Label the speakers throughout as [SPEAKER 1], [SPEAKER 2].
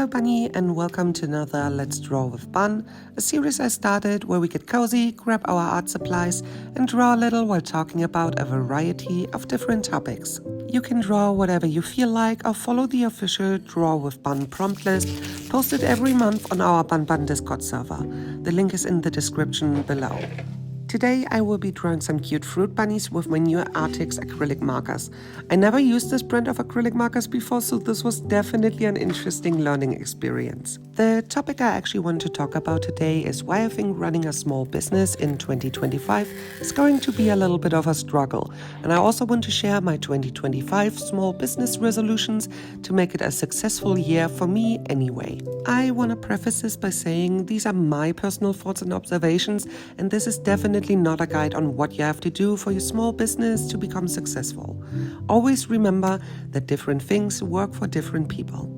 [SPEAKER 1] Hello Bunny, and welcome to another Let's Draw with Bun, a series I started where we get cozy, grab our art supplies and draw a little while talking about a variety of different topics. You can draw whatever you feel like or follow the official Draw with Bun prompt list posted every month on our BunBun Discord server. The link is in the description below. Today I will be drawing some cute fruit bunnies with my new Artix acrylic markers. I never used this brand of acrylic markers before, so this was definitely an interesting learning experience. The topic I actually want to talk about today is why I think running a small business in 2025 is going to be a little bit of a struggle. And I also want to share my 2025 small business resolutions to make it a successful year for me anyway. I want to preface this by saying these are my personal thoughts and observations, and this is definitely not a guide on what you have to do for your small business to become successful. Always remember that different things work for different people.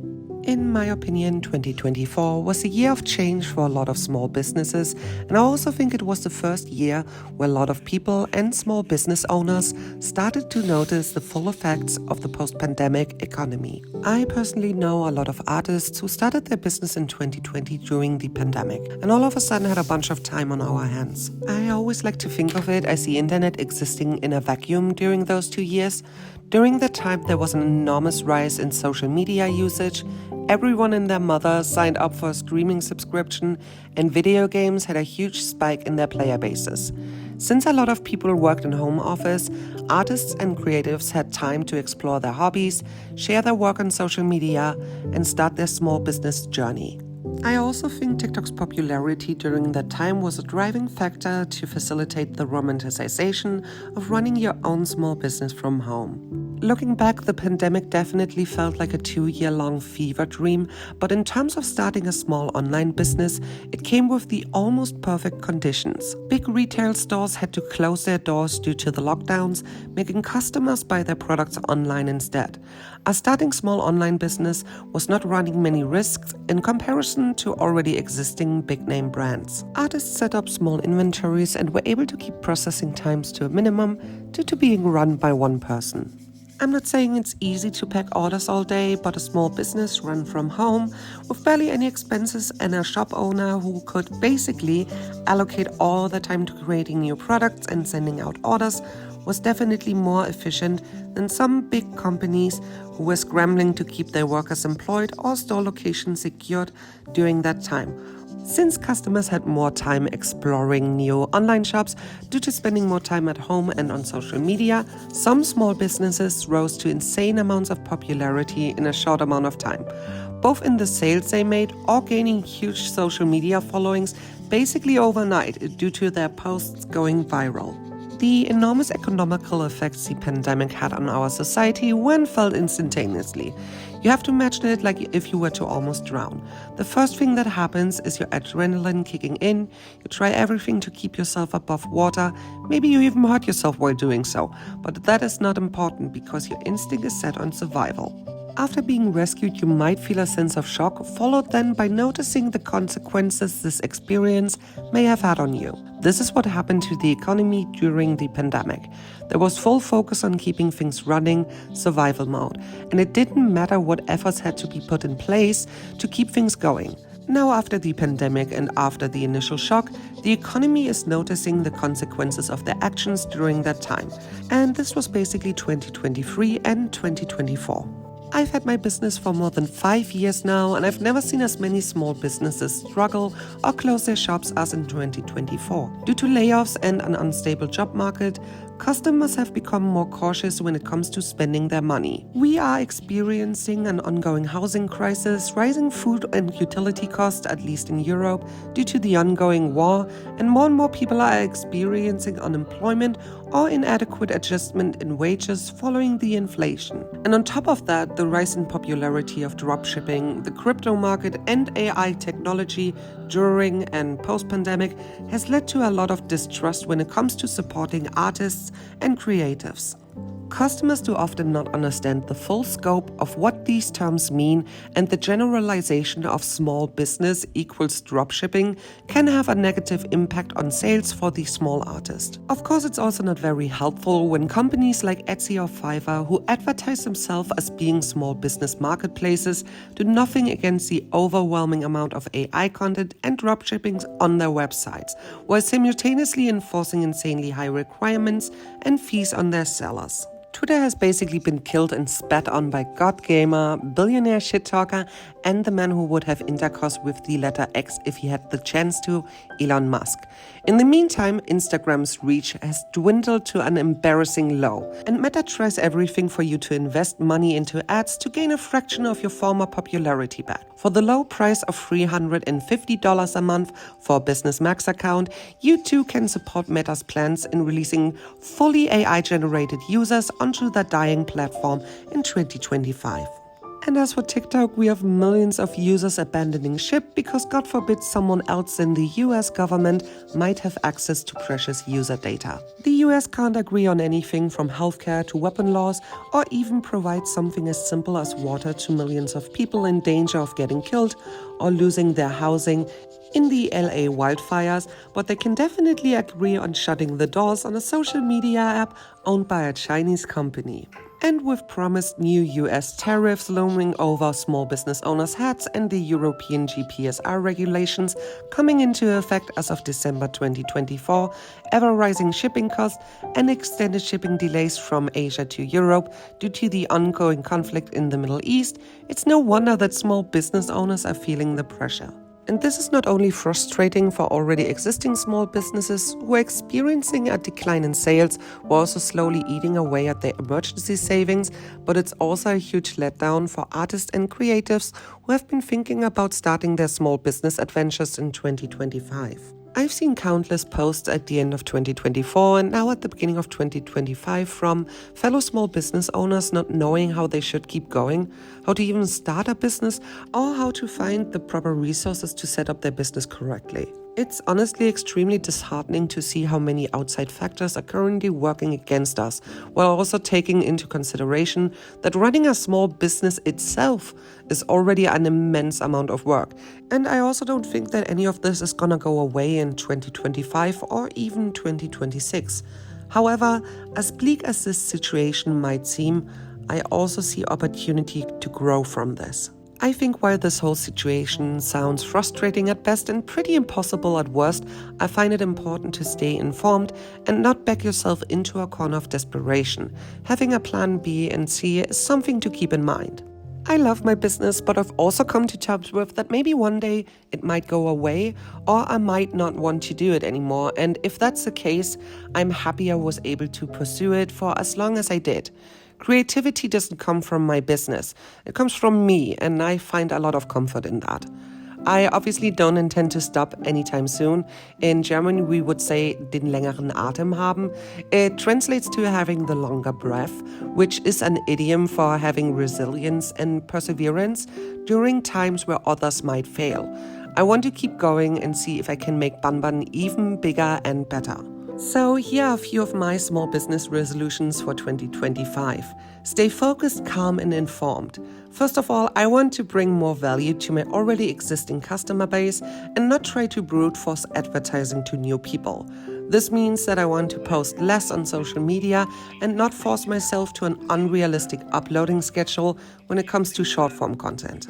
[SPEAKER 1] In my opinion, 2024 was a year of change for a lot of small businesses, and I also think it was the first year where a lot of people and small business owners started to notice the full effects of the post-pandemic economy. I personally know a lot of artists who started their business in 2020 during the pandemic, and all of a sudden had a bunch of time on our hands. I always like to think of it as the internet existing in a vacuum during those 2 years. During that time, there was an enormous rise in social media usage. Everyone and their mother signed up for a streaming subscription, and video games had a huge spike in their player bases. Since a lot of people worked in home office, artists and creatives had time to explore their hobbies, share their work on social media, and start their small business journey. I also think TikTok's popularity during that time was a driving factor to facilitate the romanticization of running your own small business from home. Looking back, the pandemic definitely felt like a 2-year-long fever dream, but in terms of starting a small online business, it came with the almost perfect conditions. Big retail stores had to close their doors due to the lockdowns, making customers buy their products online instead. A starting small online business was not running many risks in comparison to already existing big-name brands. Artists set up small inventories and were able to keep processing times to a minimum due to being run by one person. I'm not saying it's easy to pack orders all day, but a small business run from home with barely any expenses and a shop owner who could basically allocate all the time to creating new products and sending out orders was definitely more efficient than some big companies who were scrambling to keep their workers employed or store locations secured during that time. Since customers had more time exploring new online shops due to spending more time at home and on social media, some small businesses rose to insane amounts of popularity in a short amount of time, both in the sales they made or gaining huge social media followings basically overnight due to their posts going viral. The enormous economical effects the pandemic had on our society weren't felt instantaneously. You have to imagine it like if you were to almost drown. The first thing that happens is your adrenaline kicking in, you try everything to keep yourself above water, maybe you even hurt yourself while doing so, but that is not important because your instinct is set on survival. After being rescued, you might feel a sense of shock, followed then by noticing the consequences this experience may have had on you. This is what happened to the economy during the pandemic. There was full focus on keeping things running, survival mode, and it didn't matter what efforts had to be put in place to keep things going. Now, after the pandemic and after the initial shock, the economy is noticing the consequences of their actions during that time. And this was basically 2023 and 2024. I've had my business for more than 5 years now, and I've never seen as many small businesses struggle or close their shops as in 2024. Due to layoffs and an unstable job market, customers have become more cautious when it comes to spending their money. We are experiencing an ongoing housing crisis, rising food and utility costs, at least in Europe, due to the ongoing war, and more people are experiencing unemployment or inadequate adjustment in wages following the inflation. And on top of that, the rise in popularity of dropshipping, the crypto market, and AI technology during and post-pandemic has led to a lot of distrust when it comes to supporting artists and creatives. Customers do often not understand the full scope of what these terms mean, and the generalization of small business equals dropshipping can have a negative impact on sales for the small artist. Of course, it's also not very helpful when companies like Etsy or Fiverr, who advertise themselves as being small business marketplaces, do nothing against the overwhelming amount of AI content and dropshipping on their websites, while simultaneously enforcing insanely high requirements and fees on their sellers. Twitter has basically been killed and spat on by God Gamer, billionaire shit talker, and the man who would have intercourse with the letter X if he had the chance to, Elon Musk. In the meantime, Instagram's reach has dwindled to an embarrassing low, and Meta tries everything for you to invest money into ads to gain a fraction of your former popularity back. For the low price of $350 a month for a Business Max account, you too can support Meta's plans in releasing fully AI-generated users onto their dying platform in 2025. And as for TikTok, we have millions of users abandoning ship because God forbid someone else in the US government might have access to precious user data. The US can't agree on anything from healthcare to weapon laws, or even provide something as simple as water to millions of people in danger of getting killed or losing their housing in the LA wildfires, but they can definitely agree on shutting the doors on a social media app owned by a Chinese company. And with promised new US tariffs looming over small business owners' heads and the European GPSR regulations coming into effect as of December 2024, ever-rising shipping costs and extended shipping delays from Asia to Europe due to the ongoing conflict in the Middle East, it's no wonder that small business owners are feeling the pressure. And this is not only frustrating for already existing small businesses who are experiencing a decline in sales, who are also slowly eating away at their emergency savings, but it's also a huge letdown for artists and creatives who have been thinking about starting their small business adventures in 2025. I've seen countless posts at the end of 2024 and now at the beginning of 2025 from fellow small business owners not knowing how they should keep going, how to even start a business, or how to find the proper resources to set up their business correctly. It's honestly extremely disheartening to see how many outside factors are currently working against us, while also taking into consideration that running a small business itself is already an immense amount of work. And I also don't think that any of this is gonna go away in 2025 or even 2026. However, as bleak as this situation might seem, I also see opportunity to grow from this. I think while this whole situation sounds frustrating at best and pretty impossible at worst, I find it important to stay informed and not back yourself into a corner of desperation. Having a plan B and C is something to keep in mind. I love my business, but I've also come to terms with that maybe one day it might go away, or I might not want to do it anymore. And if that's the case, I'm happy I was able to pursue it for as long as I did. Creativity doesn't come from my business. It comes from me, and I find a lot of comfort in that. I obviously don't intend to stop anytime soon. In German, we would say den längeren Atem haben. It translates to having the longer breath, which is an idiom for having resilience and perseverance during times where others might fail. I want to keep going and see if I can make BunBun even bigger and better. So here are a few of my small business resolutions for 2025. Stay focused, calm, and informed. First of all, I want to bring more value to my already existing customer base and not try to brute force advertising to new people. This means that I want to post less on social media and not force myself to an unrealistic uploading schedule when it comes to short-form content.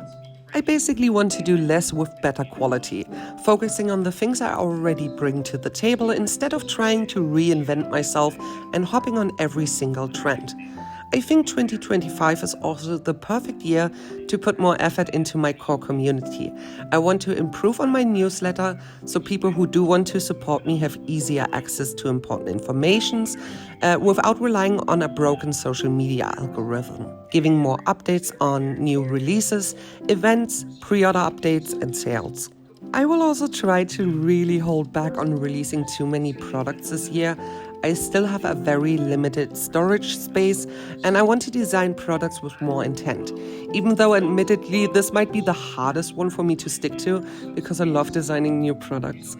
[SPEAKER 1] I basically want to do less with better quality, focusing on the things I already bring to the table instead of trying to reinvent myself and hopping on every single trend. I think 2025 is also the perfect year to put more effort into my core community. I want to improve on my newsletter so people who do want to support me have easier access to important informations without relying on a broken social media algorithm, giving more updates on new releases, events, pre-order updates, and sales. I will also try to really hold back on releasing too many products this year. I still have a very limited storage space and I want to design products with more intent. Even though admittedly this might be the hardest one for me to stick to because I love designing new products.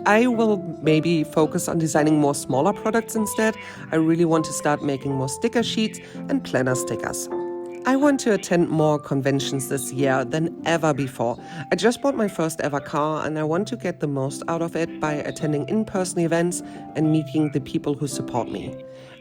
[SPEAKER 1] I will maybe focus on designing more smaller products instead. I really want to start making more sticker sheets and planner stickers. I want to attend more conventions this year than ever before. I just bought my first ever car and I want to get the most out of it by attending in-person events and meeting the people who support me.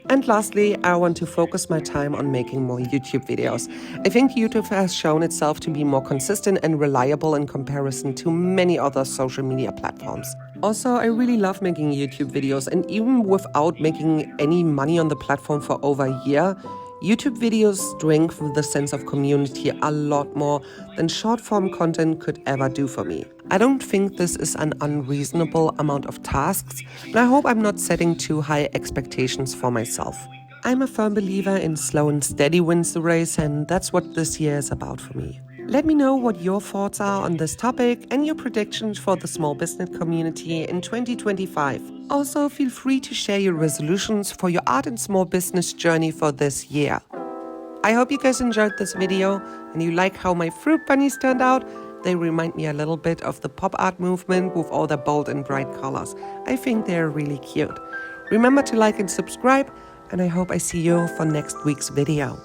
[SPEAKER 1] And lastly, I want to focus my time on making more YouTube videos. I think YouTube has shown itself to be more consistent and reliable in comparison to many other social media platforms. Also, I really love making YouTube videos, and even without making any money on the platform for over a year, YouTube videos strengthen the sense of community a lot more than short-form content could ever do for me. I don't think this is an unreasonable amount of tasks, and I hope I'm not setting too high expectations for myself. I'm a firm believer in slow and steady wins the race, and that's what this year is about for me. Let me know what your thoughts are on this topic and your predictions for the small business community in 2025. Also, feel free to share your resolutions for your art and small business journey for this year. I hope you guys enjoyed this video and you like how my fruit bunnies turned out. They remind me a little bit of the pop art movement with all the bold and bright colors. I think they're really cute. Remember to like and subscribe, and I hope I see you for next week's video.